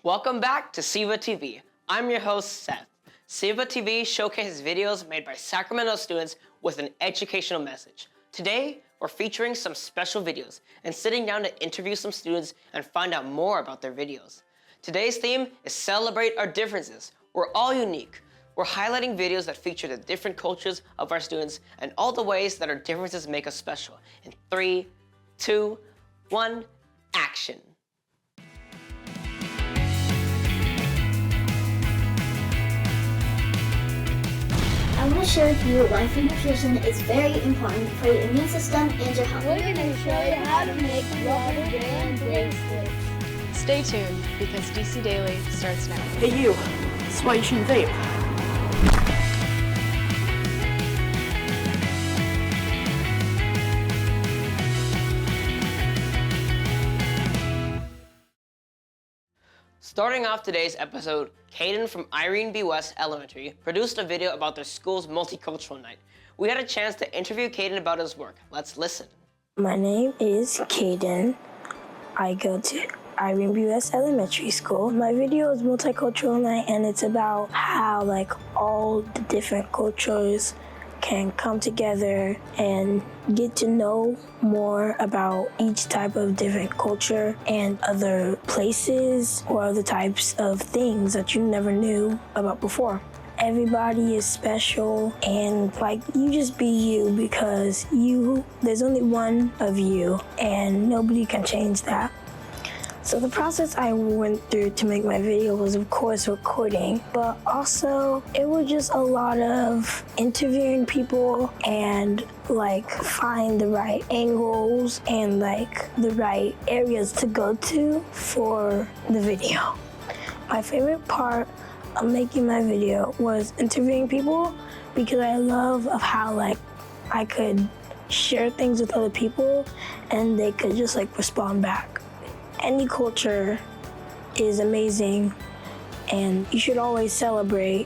Welcome back to SEVA TV. I'm your host, Seth. SEVA TV showcases videos made by Sacramento students with an educational message. Today, we're featuring some special videos and sitting down to interview some students and find out more about their videos. Today's theme is Celebrate Our Differences. We're all unique. We're highlighting videos that feature the different cultures of our students and all the ways that our differences make us special. In 3, 2, 1, action. I want to share with you why food nutrition is very important for your immune system and your health. We're going to show you how to make rubber band bracelets. Stay tuned, because DC Daily starts now. Hey you, that's why you shouldn't vape. Starting off today's episode, Kayden from Irene B. West Elementary produced a video about their school's Multicultural Night. We had a chance to interview Kayden about his work. Let's listen. My name is Kayden. I go to Irene B. West Elementary School. My video is Multicultural Night, and it's about how all the different cultures can come together and get to know more about each type of different culture and other places or other types of things that you never knew about before. Everybody is special, and you just be you, because there's only one of you and nobody can change that. So the process I went through to make my video was, of course, recording, but also it was just a lot of interviewing people and find the right angles and the right areas to go to for the video. My favorite part of making my video was interviewing people, because I love how I could share things with other people and they could just respond back. Any culture is amazing, and you should always celebrate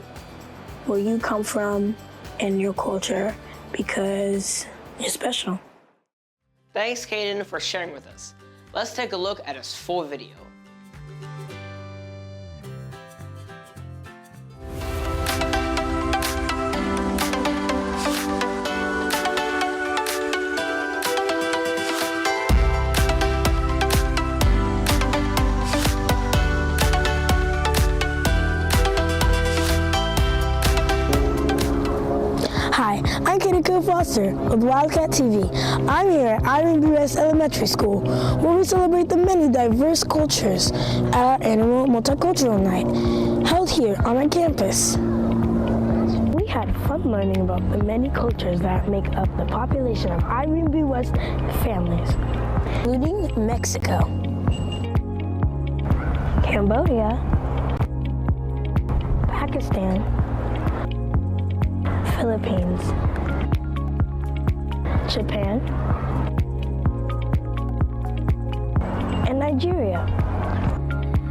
where you come from and your culture, because you're special. Thanks, Kayden, for sharing with us. Let's take a look at his full video. Hi, I'm Kayden Foster with Wildcat TV. I'm here at Irene B. West Elementary School, where we celebrate the many diverse cultures at our annual Multicultural Night, held here on our campus. We had fun learning about the many cultures that make up the population of Irene B. West families, including Mexico, Cambodia, Pakistan, Philippines, Japan, and Nigeria.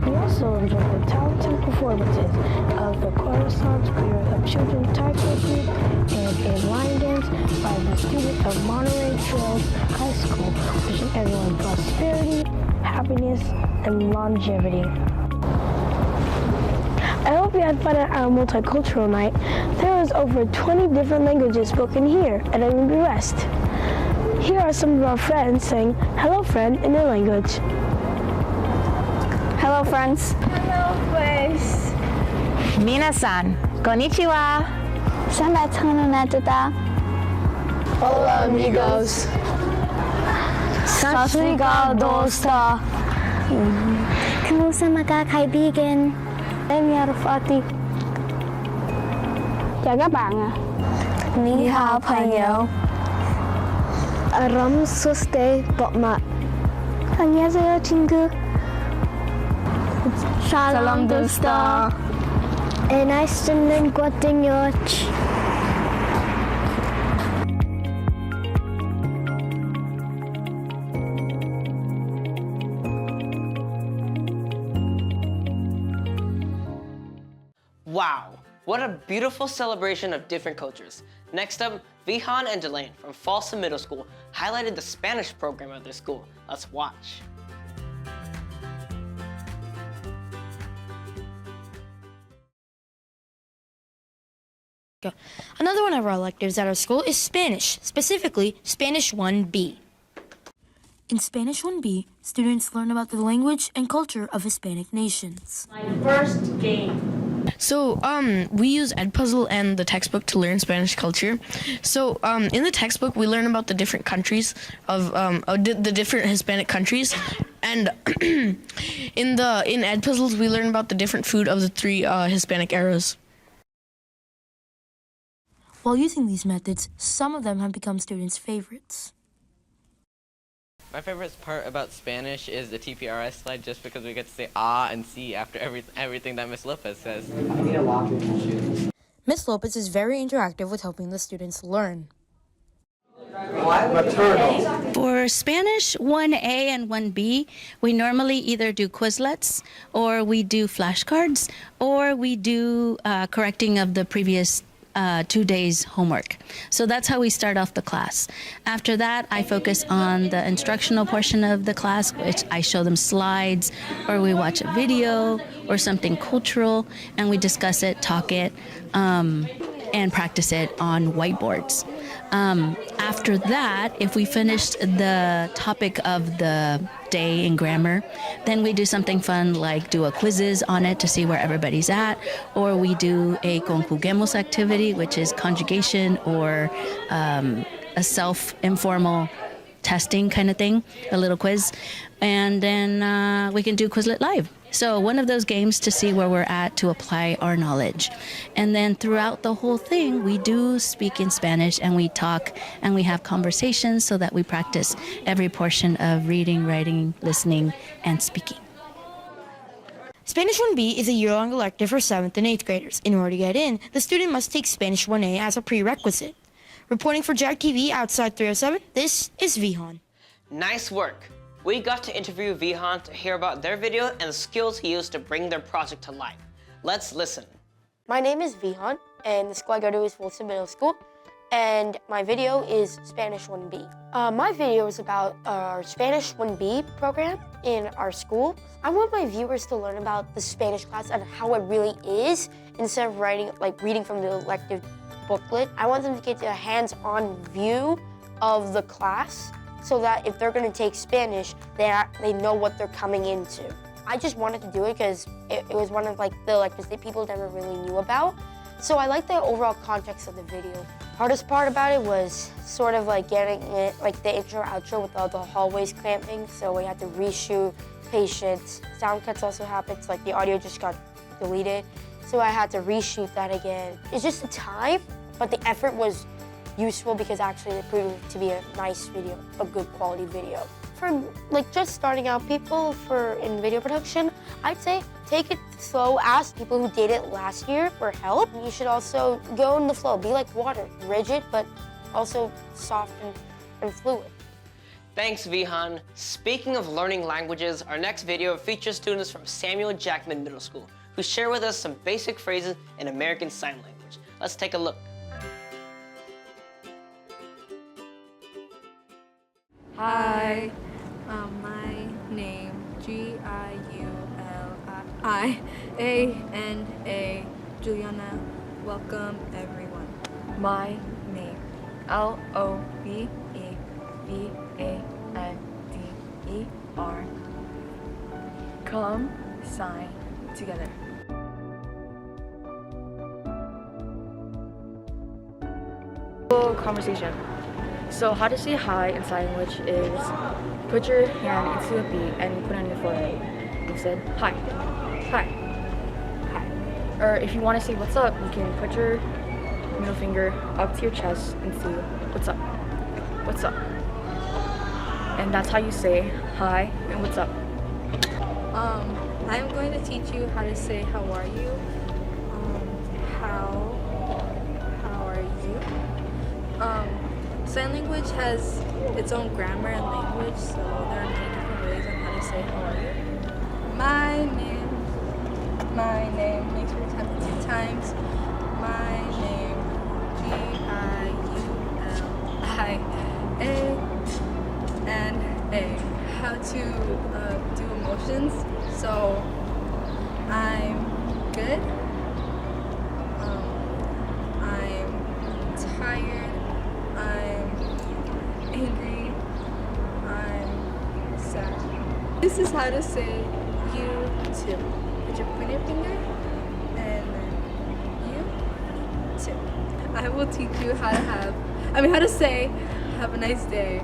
We also enjoyed the talented performances of the Coruscant Spirit of Children's Taekwondo Group and a line dance by the students of Monterey Trails High School, wishing everyone prosperity, happiness, and longevity. I hope you had fun at our Multicultural Night. There was over 20 different languages spoken here at Irene B. West. Here are some of our friends saying hello friend in their language. Hello, friends. Hello, friends. Minasan, konnichiwa. Hola, amigos. Sat Sri Akal, dosta. Kamusta mga kaibigan? I'm Yarfati. Jaga banga. Ni hao, panyo. Aram suste bokmat. 안녕하세요, 친구. Salam dosta. Nice to meet you. Wow, what a beautiful celebration of different cultures. Next up, Vihaan and Dilain from Folsom Middle School highlighted the Spanish program of their school. Let's watch. Another one of our electives at our school is Spanish, specifically Spanish 1B. In Spanish 1B, students learn about the language and culture of Hispanic nations. My first game. So, we use Edpuzzle and the textbook to learn Spanish culture. So, in the textbook, we learn about the different countries of the different Hispanic countries, and in Edpuzzles, we learn about the different food of the three Hispanic eras. While using these methods, some of them have become students' favorites. My favorite part about Spanish is the TPRS slide, just because we get to say ah and see after everything that Miss Lopez says. I need a locker in my shoes. Miss Lopez is very interactive with helping the students learn. For Spanish 1A and 1B, we normally either do Quizlets, or we do flashcards, or we do correcting of the previous 2 days homework. So that's how we start off the class. After that, I focus on the instructional portion of the class, which I show them slides, or we watch a video, or something cultural, and we discuss it, talk it, and practice it on whiteboards. After that, if we finished the topic of the day in grammar, then we do something fun like do a quizzes on it to see where everybody's at, or we do a conjuguemos activity, which is conjugation or a self-informal testing kind of thing, a little quiz, and then we can do Quizlet Live. So one of those games to see where we're at to apply our knowledge. And then throughout the whole thing, we do speak in Spanish and we talk and we have conversations so that we practice every portion of reading, writing, listening, and speaking. Spanish 1B is a year-long elective for 7th and 8th graders. In order to get in, the student must take Spanish 1A as a prerequisite. Reporting for Jack TV outside 307, this is Vihaan. Nice work. We got to interview Vihaan to hear about their video and the skills he used to bring their project to life. Let's listen. My name is Vihaan, and the school I go to is Folsom Middle School, and my video is Spanish 1B. My video is about our Spanish 1B program in our school. I want my viewers to learn about the Spanish class and how it really is, instead of reading from the elective booklet. I want them to get a hands-on view of the class, so that if they're gonna take Spanish, they know what they're coming into. I just wanted to do it because it was one of the electives that people never really knew about. So I like the overall context of the video. Hardest part about it was sort of getting it, the intro, outro with all the hallways clamping. So we had to reshoot, patience. Sound cuts also happened, the audio just got deleted. So I had to reshoot that again. It's just the time, but the effort was useful because actually it proved to be a nice video, a good quality video. For just starting out people in video production, I'd say take it slow, ask people who did it last year for help. You should also go in the flow, be like water, rigid but also soft and fluid. Thanks, Vihaan. Speaking of learning languages, our next video features students from Samuel Jackman Middle School who share with us some basic phrases in American Sign Language. Let's take a look. Hi, my name Giuliana, Juliana. Welcome everyone. My name Lovevander. Come sign together. Conversation. So how to say hi in sign language is put your hand into a B and you put it on your forehead. You said hi, hi, hi. Or if you want to say what's up, you can put your middle finger up to your chest and say what's up, what's up. And that's how you say hi and what's up. I'm going to teach you how to say how are you. How are you? Sign language has its own grammar and language, so there are many different ways on how to say how are you. My name, make sure to type it 2 times. My name, Giulia. How to do emotions. So I'm good. I'm this is how to say you too. Put your pointer finger and then you too. I will teach you how to say have a nice day.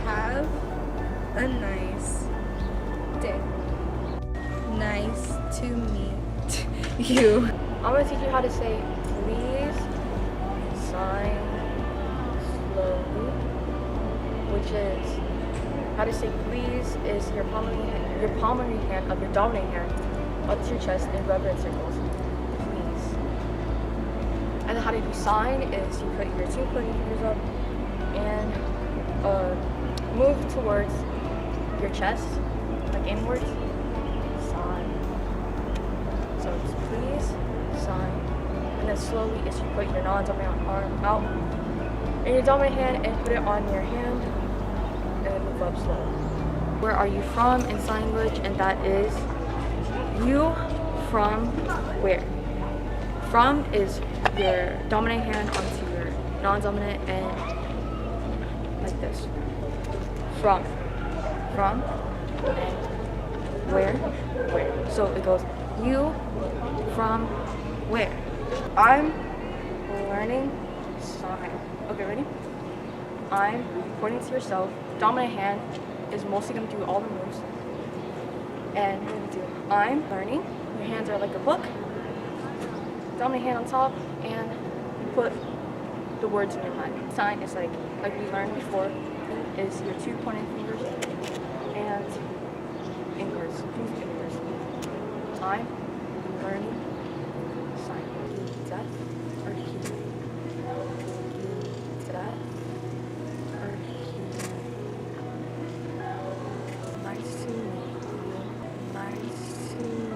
Have a nice day. Nice to meet you. I'm gonna teach you how to say please sign slowly, which is how to say please is your palm of your hand of your dominant hand up to your chest and rub it in circles. Please. And then how to do sign is you put your 2 pointing fingers up and move towards your chest, like inwards. Sign. So it's please, sign. And then slowly is you put your non-dominant arm out in your dominant hand and put it on your hand and then move up slowly. Where are you from in sign language? And that is you from where? From is your dominant hand onto your non-dominant and like this. From, and where. So it goes, you from where? I'm learning sign. Okay, ready? I'm pointing to yourself. Dominant hand is mostly gonna do all the moves. And we're gonna do I'm learning. Your hands are like a book. Dominant hand on top, and you put the words in your mind. Sign is like we learned before, is your 2 pointing fingers and inwards. I'm learning sign. That or here. That or here. Nice to meet you. Nice to meet you.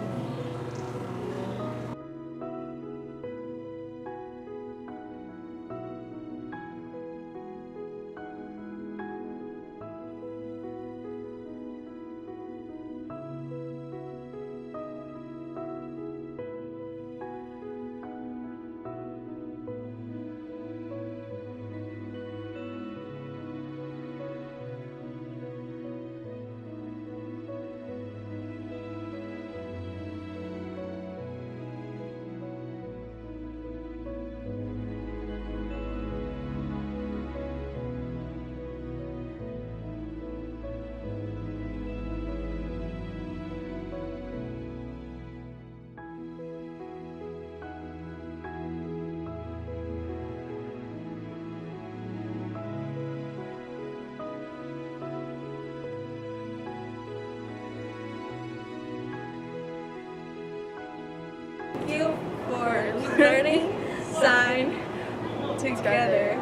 You for learning sign together.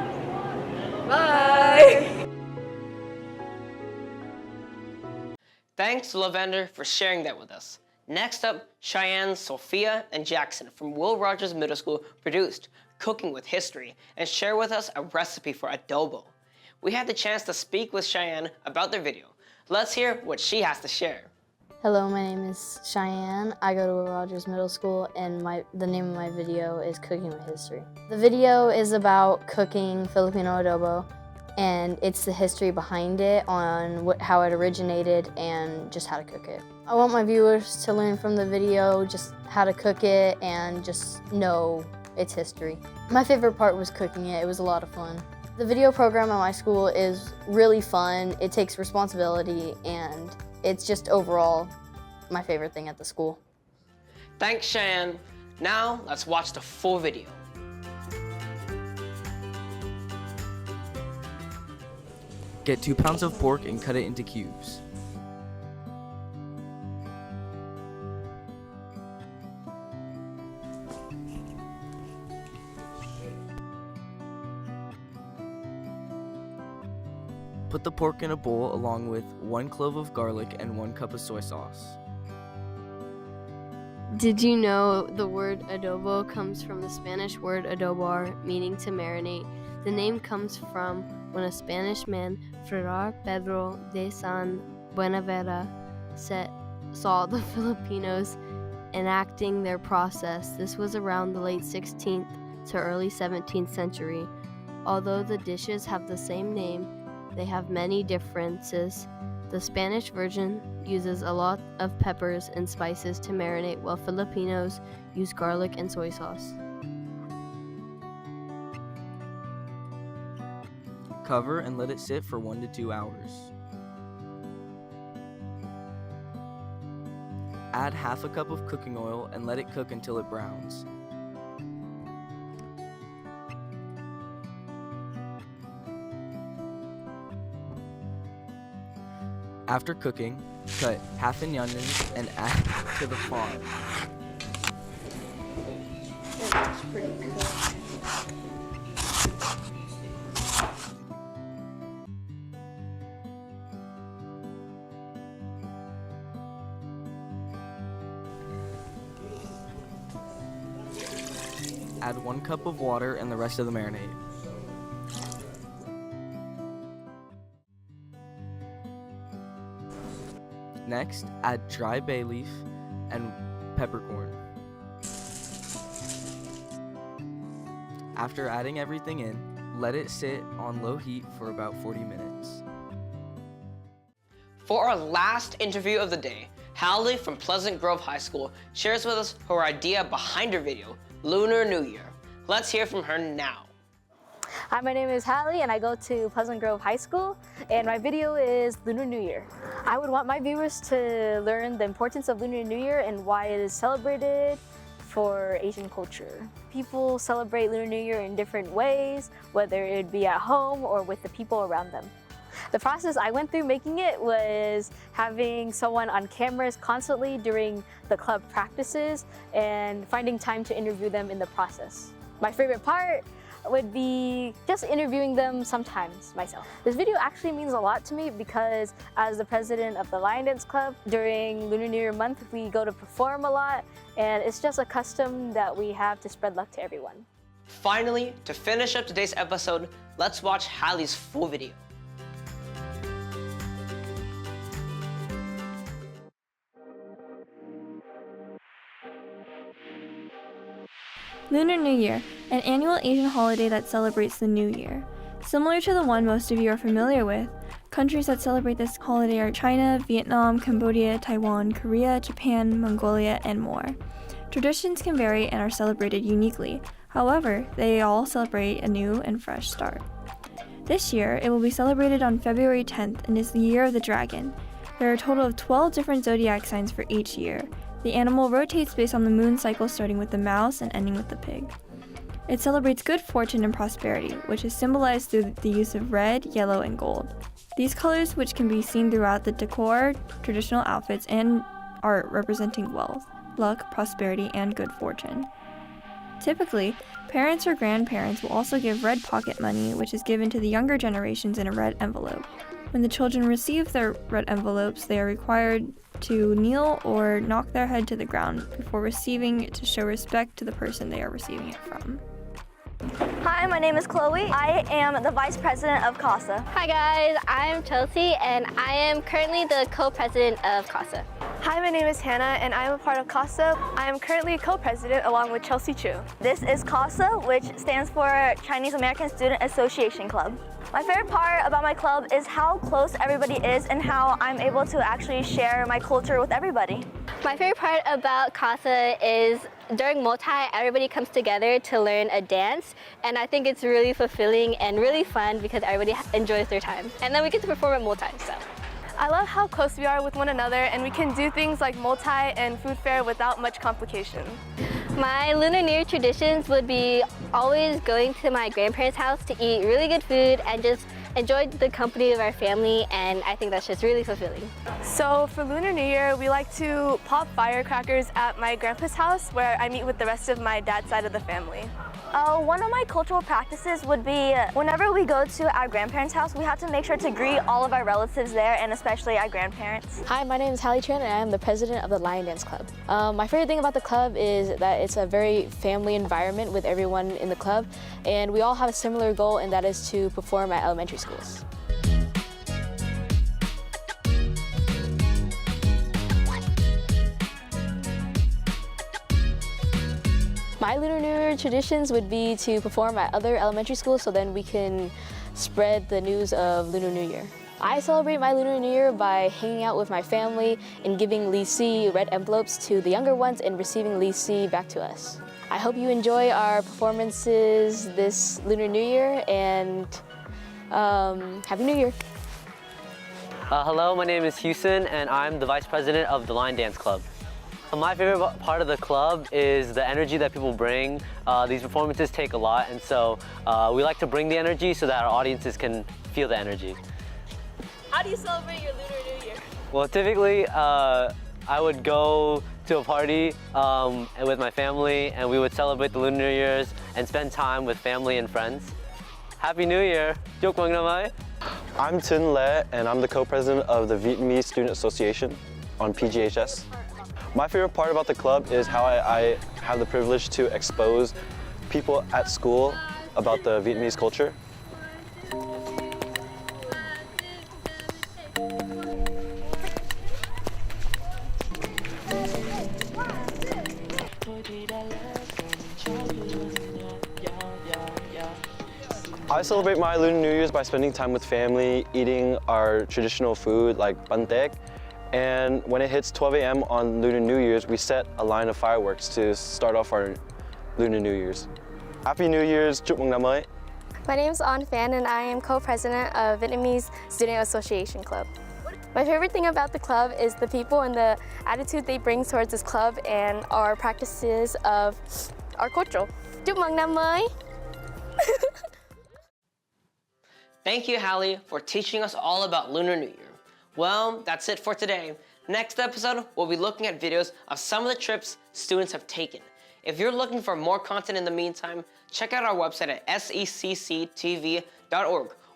Bye. Thanks to Lovevander for sharing that with us. Next up, Shianne, Sophia, and Jackson from Will Rogers Middle School produced Cooking with History and share with us a recipe for adobo. We had the chance to speak with Shianne about their video. Let's hear what she has to share. Hello, my name is Shianne. I go to Will Rogers Middle School, and the name of my video is Cooking with History. The video is about cooking Filipino adobo, and it's the history behind it, on how it originated, and just how to cook it. I want my viewers to learn from the video just how to cook it and just know its history. My favorite part was cooking it. It was a lot of fun. The video program at my school is really fun. It takes responsibility, and it's just overall my favorite thing at the school. Thanks, Shianne. Now, let's watch the full video. Get 2 pounds of pork and cut it into cubes. Put the pork in a bowl along with 1 clove of garlic and 1 cup of soy sauce. Did you know the word adobo comes from the Spanish word adobar, meaning to marinate? The name comes from when a Spanish man, Fray Pedro de San Buenavera, saw the Filipinos enacting their process. This was around the late 16th to early 17th century. Although the dishes have the same name, they have many differences. The Spanish version uses a lot of peppers and spices to marinate, while Filipinos use garlic and soy sauce. Cover and let it sit for 1 to 2 hours. Add half a cup of cooking oil and let it cook until it browns. After cooking, cut half an onion and add to the pot. It's pretty cool. Add 1 cup of water and the rest of the marinade. Next, add dry bay leaf and peppercorn. After adding everything in, let it sit on low heat for about 40 minutes. For our last interview of the day, Hallie from Pleasant Grove High School shares with us her idea behind her video, Lunar New Year. Let's hear from her now. Hi, my name is Hallie and I go to Pleasant Grove High School, and my video is Lunar New Year. I would want my viewers to learn the importance of Lunar New Year and why it is celebrated for Asian culture. People celebrate Lunar New Year in different ways, whether it be at home or with the people around them. The process I went through making it was having someone on cameras constantly during the club practices and finding time to interview them in the process. My favorite part would be just interviewing them sometimes myself. This video actually means a lot to me because as the president of the Lion Dance Club, during Lunar New Year month, we go to perform a lot, and it's just a custom that we have to spread luck to everyone. Finally, to finish up today's episode, let's watch Hallie's full video. Lunar New Year, an annual Asian holiday that celebrates the new year. Similar to the one most of you are familiar with, countries that celebrate this holiday are China, Vietnam, Cambodia, Taiwan, Korea, Japan, Mongolia, and more. Traditions can vary and are celebrated uniquely. However, they all celebrate a new and fresh start. This year, it will be celebrated on February 10th and is the Year of the Dragon. There are a total of 12 different zodiac signs for each year. The animal rotates based on the moon cycle, starting with the mouse and ending with the pig. It celebrates good fortune and prosperity, which is symbolized through the use of red, yellow, and gold. These colors, which can be seen throughout the decor, traditional outfits, and art representing wealth, luck, prosperity, and good fortune. Typically, parents or grandparents will also give red pocket money, which is given to the younger generations in a red envelope. When the children receive their red envelopes, they are required to kneel or knock their head to the ground before receiving it to show respect to the person they are receiving it from. Hi, my name is Chloe. I am the Vice President of CASA. Hi guys, I'm Chelsea and I am currently the Co-President of CASA. Hi, my name is Hannah and I am a part of CASA. I am currently a Co-President along with Chelsea Chu. This is CASA, which stands for Chinese American Student Association Club. My favorite part about my club is how close everybody is and how I'm able to actually share my culture with everybody. My favorite part about CASA is during multi, everybody comes together to learn a dance, and I think it's really fulfilling and really fun because everybody enjoys their time. And then we get to perform at multi, so. I love how close we are with one another and we can do things like multi and food fair without much complication. My Lunar New Year traditions would be always going to my grandparents' house to eat really good food and just enjoy the company of our family, and I think that's just really fulfilling. So for Lunar New Year, we like to pop firecrackers at my grandpa's house where I meet with the rest of my dad's side of the family. One of my cultural practices would be whenever we go to our grandparents' house, we have to make sure to greet all of our relatives there and especially our grandparents. Hi, my name is Hallie and I am the president of the Lion Dance Club. My favorite thing about the club is that it's a very family environment with everyone in the club, and we all have a similar goal, and that is to perform at elementary schools. My Lunar New Year traditions would be to perform at other elementary schools so then we can spread the news of Lunar New Year. I celebrate my Lunar New Year by hanging out with my family and giving lisi red envelopes to the younger ones and receiving lisi back to us. I hope you enjoy our performances this Lunar New Year, and Happy New Year. Hello, my name is Houston, and I'm the Vice President of the Line Dance Club. My favorite part of the club is the energy that people bring. These performances take a lot, and so we like to bring the energy so that our audiences can feel the energy. How do you celebrate your Lunar New Year? Well, typically, I would go to a party with my family, and we would celebrate the Lunar New Year's and spend time with family and friends. Happy New Year! Chúc mừng năm mới! I'm Tin Le, and I'm the co-president of the Vietnamese Student Association on PGHS. My favorite part about the club is how I have the privilege to expose people at school about the Vietnamese culture. I celebrate my Lunar New Year's by spending time with family, eating our traditional food like bánh tét, and when it hits 12 a.m. on Lunar New Year's, we set a line of fireworks to start off our Lunar New Year's. Happy New Year's, chúc mừng năm mới. My name is An Phan, and I am co-president of Vietnamese Student Association Club. My favorite thing about the club is the people and the attitude they bring towards this club and our practices of our culture. Chúc mừng năm mới. Thank you, Hallie, for teaching us all about Lunar New Year. Well, that's it for today. Next episode, we'll be looking at videos of some of the trips students have taken. If you're looking for more content in the meantime, check out our website at secctv.org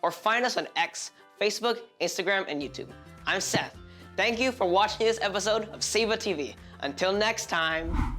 or find us on X, Facebook, Instagram, and YouTube. I'm Seth. Thank you for watching this episode of SEVA TV. Until next time.